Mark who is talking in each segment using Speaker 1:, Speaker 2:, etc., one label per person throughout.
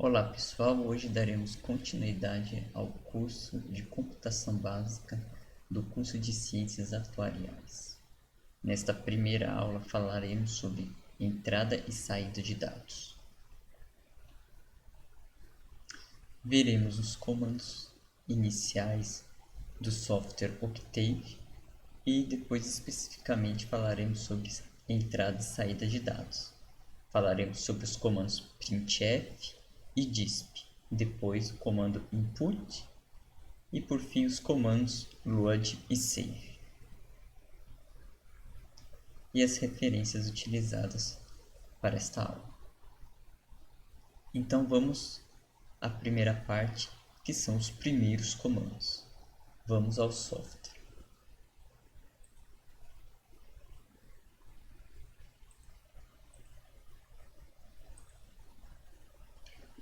Speaker 1: Olá pessoal, hoje daremos continuidade ao curso de Computação Básica do curso de Ciências Atuariais. Nesta primeira aula falaremos sobre entrada e saída de dados. Veremos os comandos iniciais do software Octave e depois especificamente falaremos sobre entrada e saída de dados. Falaremos sobre os comandos printf e disp, depois o comando input e por fim os comandos load e save. E as referências utilizadas para esta aula. Então vamos à primeira parte, que são os primeiros comandos. Vamos ao software.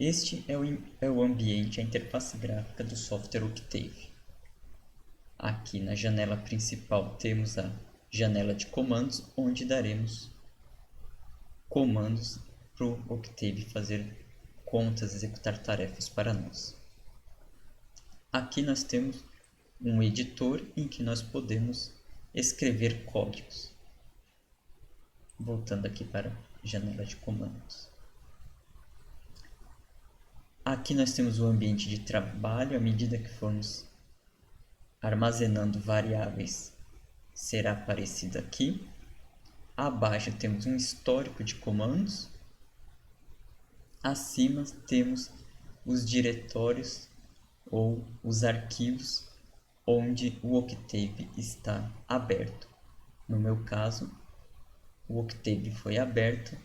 Speaker 1: Este é o ambiente, a interface gráfica do software Octave. Aqui na janela principal temos a janela de comandos, onde daremos comandos para o Octave fazer contas, executar tarefas para nós. Aqui nós temos um editor em que nós podemos escrever códigos. Voltando aqui para a janela de comandos. Aqui nós temos o ambiente de trabalho. À medida que formos armazenando variáveis, será aparecido aqui. Abaixo temos um histórico de comandos. Acima temos os diretórios ou os arquivos onde o Octave está aberto. No meu caso, o Octave foi aberto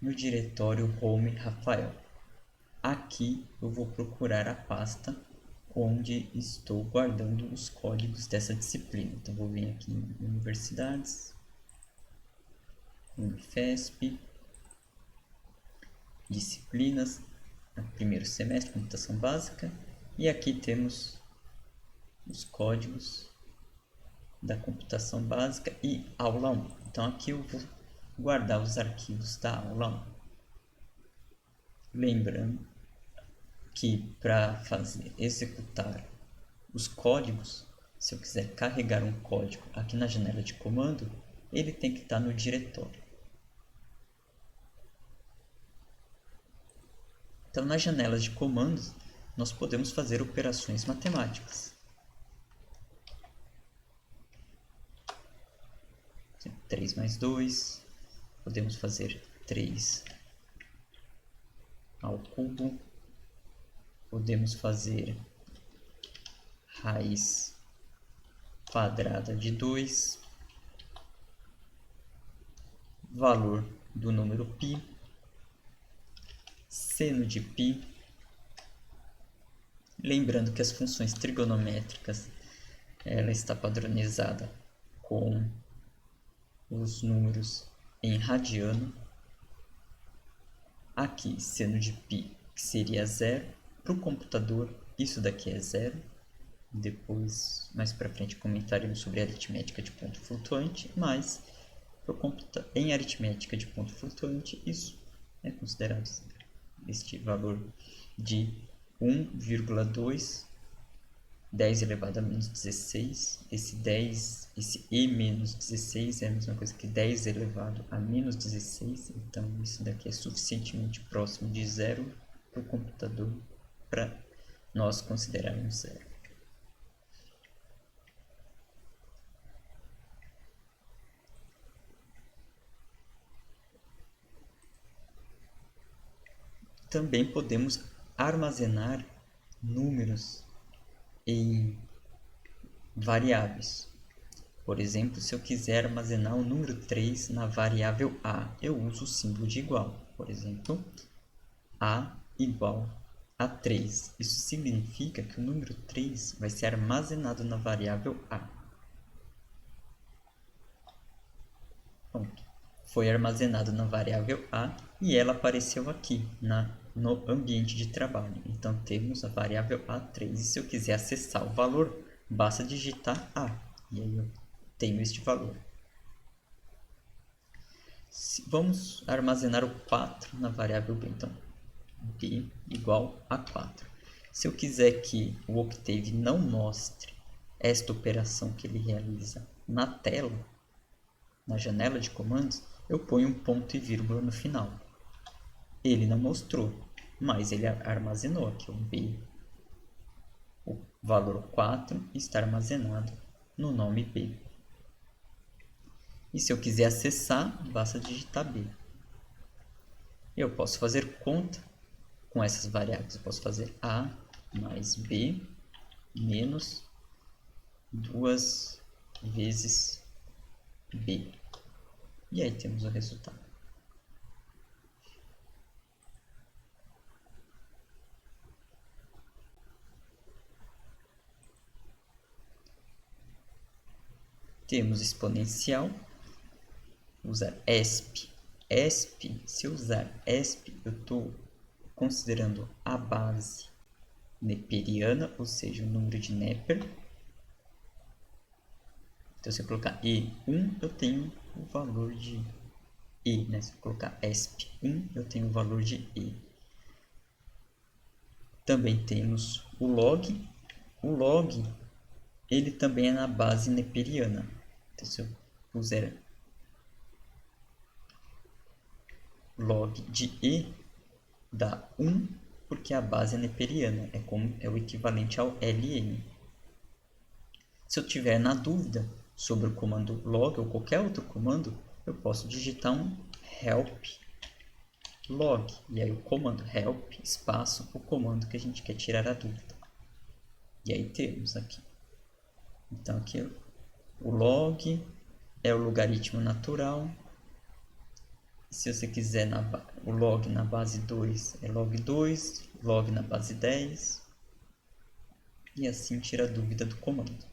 Speaker 1: no diretório Home Rafael. Aqui eu vou procurar a pasta onde estou guardando os códigos dessa disciplina. Então vou vir aqui em Universidades, Unifesp, Disciplinas, primeiro semestre, Computação Básica, e aqui temos os códigos da Computação Básica e Aula 1. Então aqui eu vou guardar os arquivos da Aula 1. Lembrando que para executar os códigos, se eu quiser carregar um código aqui na janela de comando, ele tem que estar no diretório. Então, nas janelas de comandos, nós podemos fazer operações matemáticas. 3 mais 2, podemos fazer 3 ao cubo. Podemos fazer raiz quadrada de 2, valor do número π, seno de π. Lembrando que as funções trigonométricas, ela está padronizada com os números em radiano. Aqui, seno de π, que seria 0. Para o computador, isso daqui é 0. Depois, mais para frente, comentaremos sobre aritmética de ponto flutuante, mas em aritmética de ponto flutuante, isso é considerado 0. Este valor de 1,2, 10 elevado a menos 16, esse e menos 16 é a mesma coisa que 10 elevado a menos 16, então isso daqui é suficientemente próximo de 0 para o computador para nós considerarmos 0. Também podemos armazenar números em variáveis. Por exemplo, se eu quiser armazenar o número 3 na variável a, eu uso o símbolo de igual. Por exemplo, a igual a 3. Isso significa que o número 3 vai ser armazenado na variável a. Pronto. Foi armazenado na variável a e ela apareceu aqui no ambiente de trabalho. Então temos a variável a3. E se eu quiser acessar o valor, basta digitar a. E aí eu tenho este valor. Vamos armazenar o 4 na variável b. Então, b igual a 4. Se eu quiser que o Octave não mostre esta operação que ele realiza na tela, na janela de comandos, eu ponho um ponto e vírgula no final. Ele não mostrou, mas ele armazenou aqui o b, o valor 4 está armazenado no nome b. E se eu quiser acessar, basta digitar b. Eu posso fazer conta com essas variáveis. Eu posso fazer a mais b menos 2 vezes b. E aí temos o resultado. Temos exponencial, usar ESP. ESP, se eu usar ESP, eu estou considerando a base neperiana, ou seja, o número de Neper. Então, se eu colocar E1, eu tenho o valor de E, né? Se eu colocar ESP1, eu tenho o valor de E. Também temos o log. O log, ele também é na base neperiana. Então, se eu puser log de E, dá 1, porque a base é neperiana, é o equivalente ao ln. Se eu tiver na dúvida sobre o comando log ou qualquer outro comando, eu posso digitar um help log, e aí o comando help, espaço, o comando que a gente quer tirar a dúvida. E aí temos aqui. Então aqui o log é o logaritmo natural. Se você quiser o log na base 2 é log 2, log na base 10. E assim tira a dúvida do comando.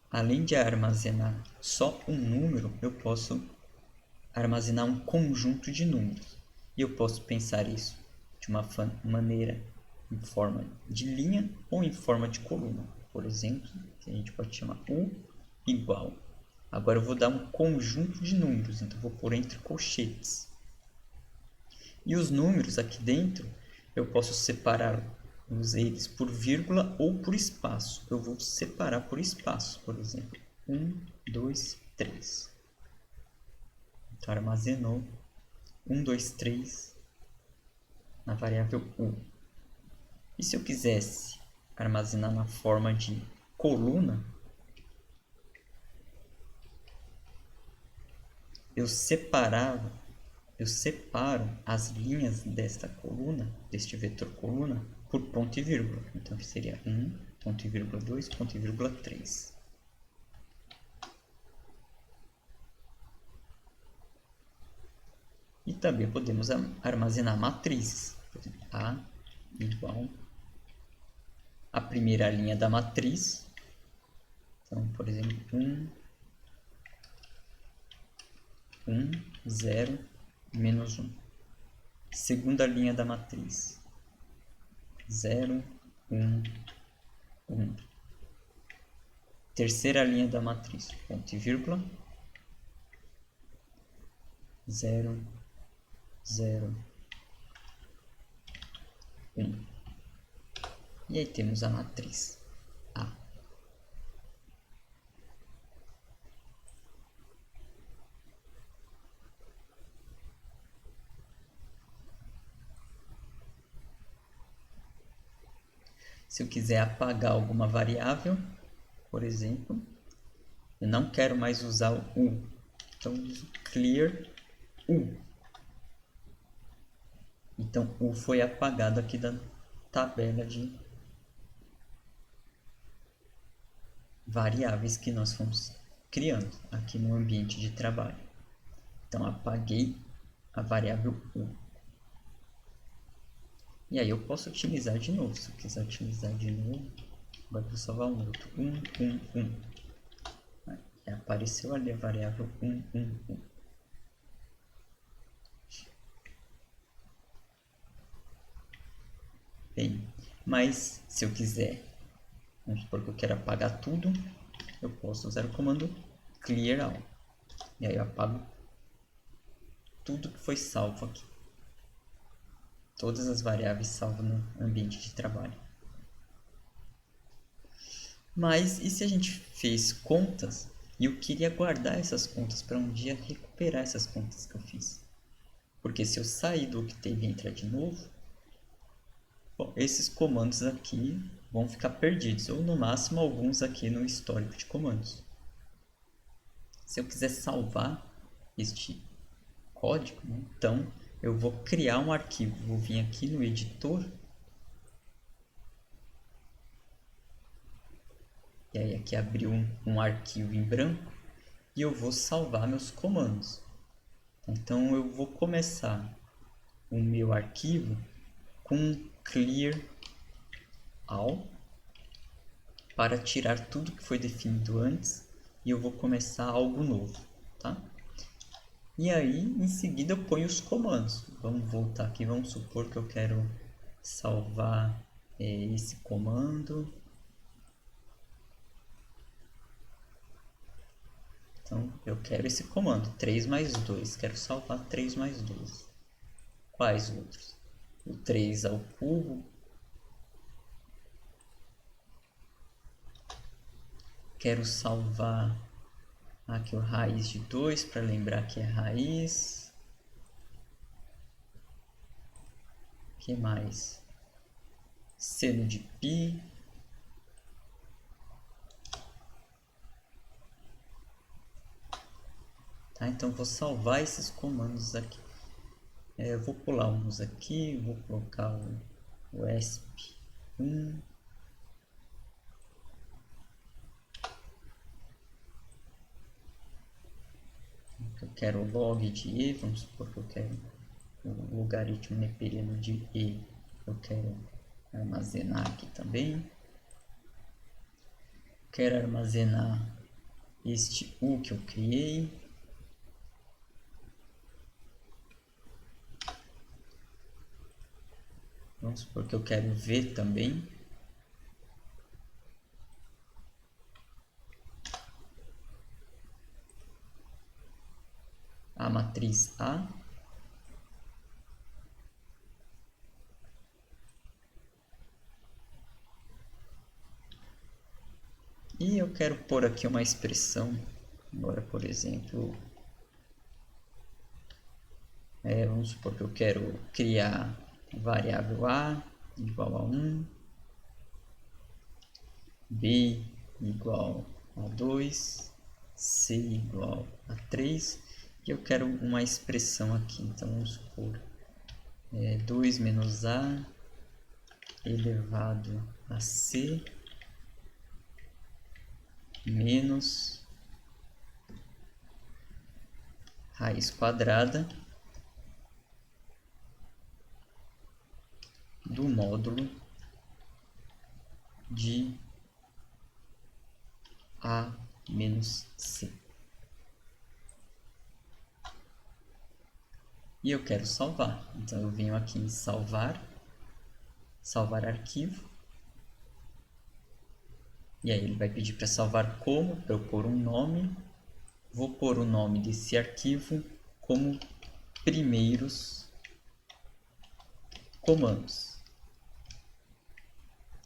Speaker 1: Além de armazenar só um número, eu posso armazenar um conjunto de números. E eu posso pensar isso de uma maneira em forma de linha ou em forma de coluna. Por exemplo, que a gente pode chamar U igual. Agora eu vou dar um conjunto de números, então vou pôr entre colchetes. E os números aqui dentro, eu posso separar eles por vírgula ou por espaço. Eu vou separar por espaço, por exemplo. 1, 2, 3. Então, armazenou 1, 2, 3 na variável U. E se eu quisesse armazenar na forma de coluna, eu separo as linhas desta coluna, deste vetor coluna, por ponto e vírgula. Então, seria 1, ponto e vírgula 2, ponto e vírgula 3. E também podemos armazenar matrizes. Por exemplo, A igual a primeira linha da matriz. Então, por exemplo, 1, 0, menos 1. Segunda linha da matriz. 0, 1, 1. Terceira linha da matriz. Ponto e vírgula. 0, 0, 1. E aí temos a matriz A. Se eu quiser apagar alguma variável, por exemplo, eu não quero mais usar o U. Então, eu uso clear U. Então, U foi apagado aqui da tabela de variáveis que nós fomos criando aqui no ambiente de trabalho. Então, apaguei a variável U. E aí eu posso utilizar de novo. Se eu quiser utilizar de novo, vai para salvar um outro. 1, 1, 1. Aí apareceu ali a variável 1, 1, 1. Bem, mas se eu quiser, vamos supor que eu quero apagar tudo, eu posso usar o comando clear all. E aí eu apago tudo que foi salvo aqui. Todas as variáveis salvas no ambiente de trabalho. Mas e se a gente fez contas e eu queria guardar essas contas para um dia recuperar essas contas que eu fiz? Porque se eu sair do Octave e entrar de novo, bom, esses comandos aqui vão ficar perdidos, ou no máximo alguns aqui no histórico de comandos. Se eu quiser salvar este código, né, então eu vou criar um arquivo, vou vir aqui no editor, e aí aqui abriu um arquivo em branco, e eu vou salvar meus comandos. Então eu vou começar o meu arquivo com clear all para tirar tudo que foi definido antes e eu vou começar algo novo, tá? E aí em seguida eu ponho os comandos. Vamos voltar aqui, vamos supor que eu quero salvar esse comando. Então eu quero esse comando 3 mais 2, quero salvar 3 mais 2. Quais outros? O 3 ao cubo. Quero salvar aqui o raiz de 2 para lembrar que é raiz. O que mais? Seno de π. Tá? Então vou salvar esses comandos aqui. Eu vou pular uns aqui, vou colocar o ESP1. Eu quero o log de E, vamos supor que eu quero o logaritmo neperiano de E. Eu quero armazenar aqui também. Quero armazenar este U que eu criei. Vamos supor que eu quero V também. A matriz A. E eu quero pôr aqui uma expressão. Agora, por exemplo, vamos supor que eu quero criar variável A igual a 1, B igual a 2, C igual a 3, e eu quero uma expressão aqui. Então, vamos supor 2 menos A elevado a C menos raiz quadrada do módulo de A menos C. E eu quero salvar. Então eu venho aqui em salvar, salvar arquivo. E aí ele vai pedir para salvar como, para eu pôr um nome. Vou pôr o nome desse arquivo como primeiros comandos.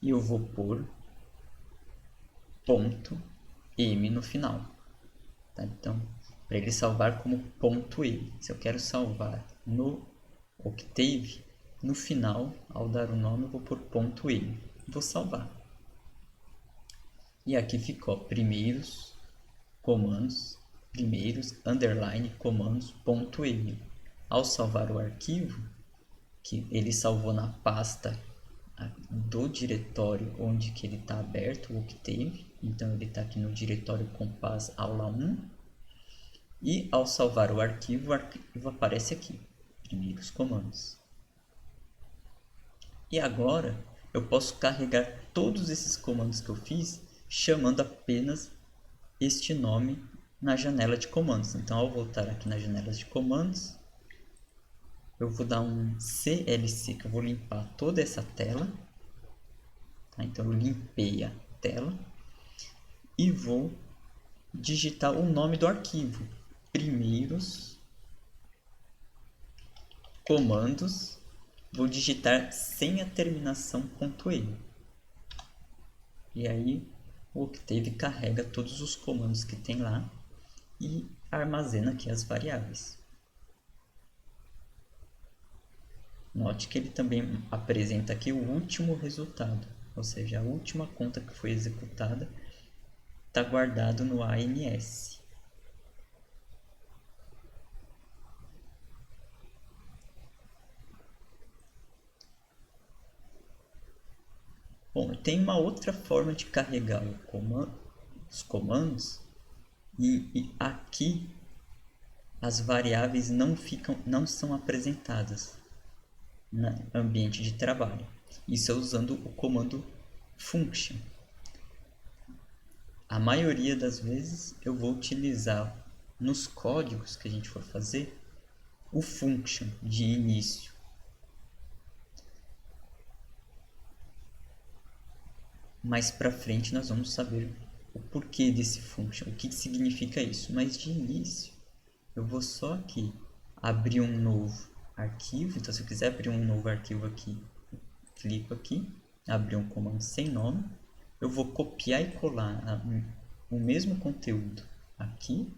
Speaker 1: E eu vou pôr ponto M no final. Tá? Então, para ele salvar como ponto M. Se eu quero salvar no Octave, no final, ao dar o nome, eu vou pôr ponto M. Vou salvar. E aqui ficou primeiros comandos, primeiros, underline, comandos, ponto M. Ao salvar o arquivo, que ele salvou na pasta do diretório onde que ele está aberto, o Octave. Então ele está aqui no diretório Compass aula 1. E ao salvar o arquivo aparece aqui, primeiros comandos. E agora eu posso carregar todos esses comandos que eu fiz chamando apenas este nome na janela de comandos. Então, ao voltar aqui na janela de comandos, eu vou dar um CLC, que eu vou limpar toda essa tela. Tá? Então, eu limpei a tela e vou digitar o nome do arquivo. primeiros comandos, vou digitar sem a terminação .m. E aí o Octave carrega todos os comandos que tem lá e armazena aqui as variáveis. Note que ele também apresenta aqui o último resultado, ou seja, a última conta que foi executada está guardado no ANS. Bom, tem uma outra forma de carregar os comandos e aqui as variáveis não são apresentadas no ambiente de trabalho. Isso é usando o comando function. A maioria das vezes eu vou utilizar nos códigos que a gente for fazer o function de início. Mais para frente nós vamos saber o porquê desse function, o que significa isso. Mas de início eu vou só aqui abrir um novo arquivo. Então se eu quiser abrir um novo arquivo aqui, clico aqui, abrir um comando sem nome. Eu vou copiar e colar o mesmo conteúdo aqui.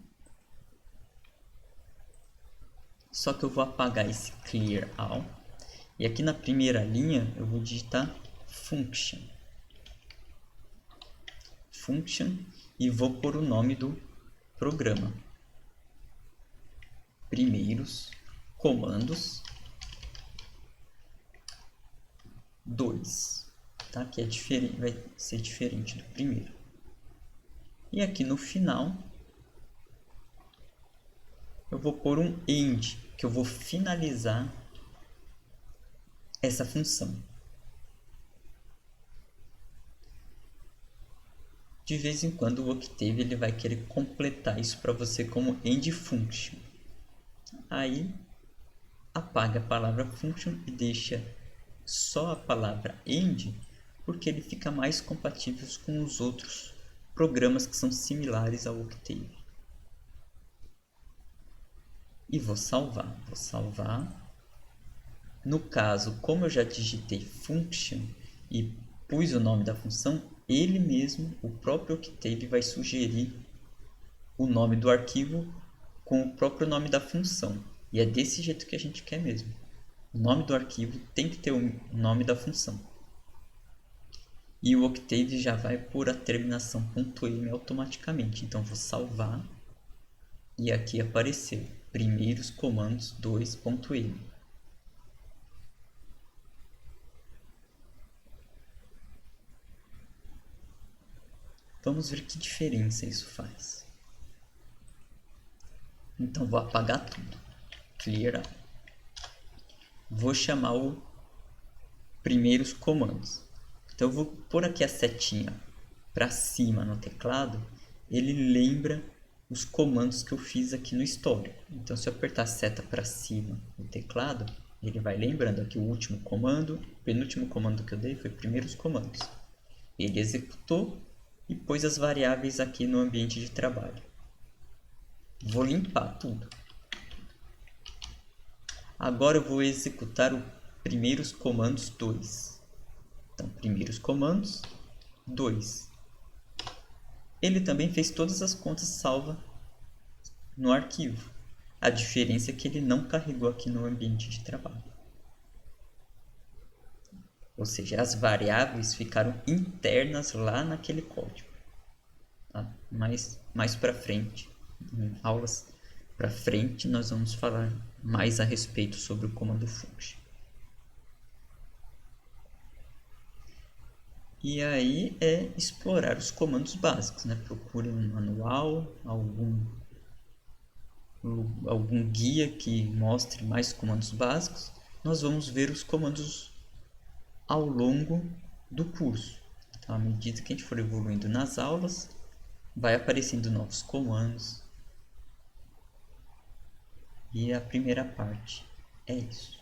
Speaker 1: Só que eu vou apagar esse clear all. E aqui na primeira linha eu vou digitar function. E vou pôr o nome do programa. Primeiros comandos 2. Tá? Que é diferente, vai ser diferente do primeiro. E aqui no final eu vou pôr um end, que eu vou finalizar essa função. De vez em quando o Octave ele vai querer completar isso para você como end function. Aí apaga a palavra function e deixa só a palavra end, porque ele fica mais compatível com os outros programas que são similares ao Octave. E vou salvar. No caso, como eu já digitei function e pus o nome da função, ele mesmo, o próprio Octave, vai sugerir o nome do arquivo com o próprio nome da função. E é desse jeito que a gente quer mesmo. O nome do arquivo tem que ter o nome da função. E o Octave já vai por a terminação .m automaticamente. Então vou salvar e aqui apareceu primeiros comandos 2.m. Vamos ver que diferença isso faz. Então vou apagar tudo. Clear all. Vou chamar o primeiros comandos. Então eu vou pôr aqui a setinha para cima no teclado. Ele lembra os comandos que eu fiz aqui no histórico. Então se eu apertar a seta para cima no teclado, ele vai lembrando aqui o último comando, o penúltimo comando que eu dei foi primeiros comandos. Ele executou e pôs as variáveis aqui no ambiente de trabalho. Vou limpar tudo. Agora eu vou executar o primeiros comandos 2. Então, primeiros comandos 2. Ele também fez todas as contas salvas no arquivo. A diferença é que ele não carregou aqui no ambiente de trabalho. Ou seja, as variáveis ficaram internas lá naquele código. Tá? Mais para frente, em aulas para frente, nós vamos falar mais a respeito sobre o comando function. E aí é explorar os comandos básicos, né? Procure um manual, algum guia que mostre mais comandos básicos. Nós vamos ver os comandos ao longo do curso. Então, à medida que a gente for evoluindo nas aulas, vai aparecendo novos comandos. E a primeira parte é isso.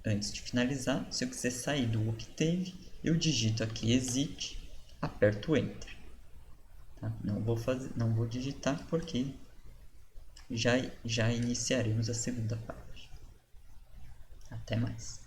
Speaker 1: Antes de finalizar, se eu quiser sair do Octave, eu digito aqui exit, aperto Enter. Tá? Não vou digitar porque já iniciaremos a segunda parte. Até mais.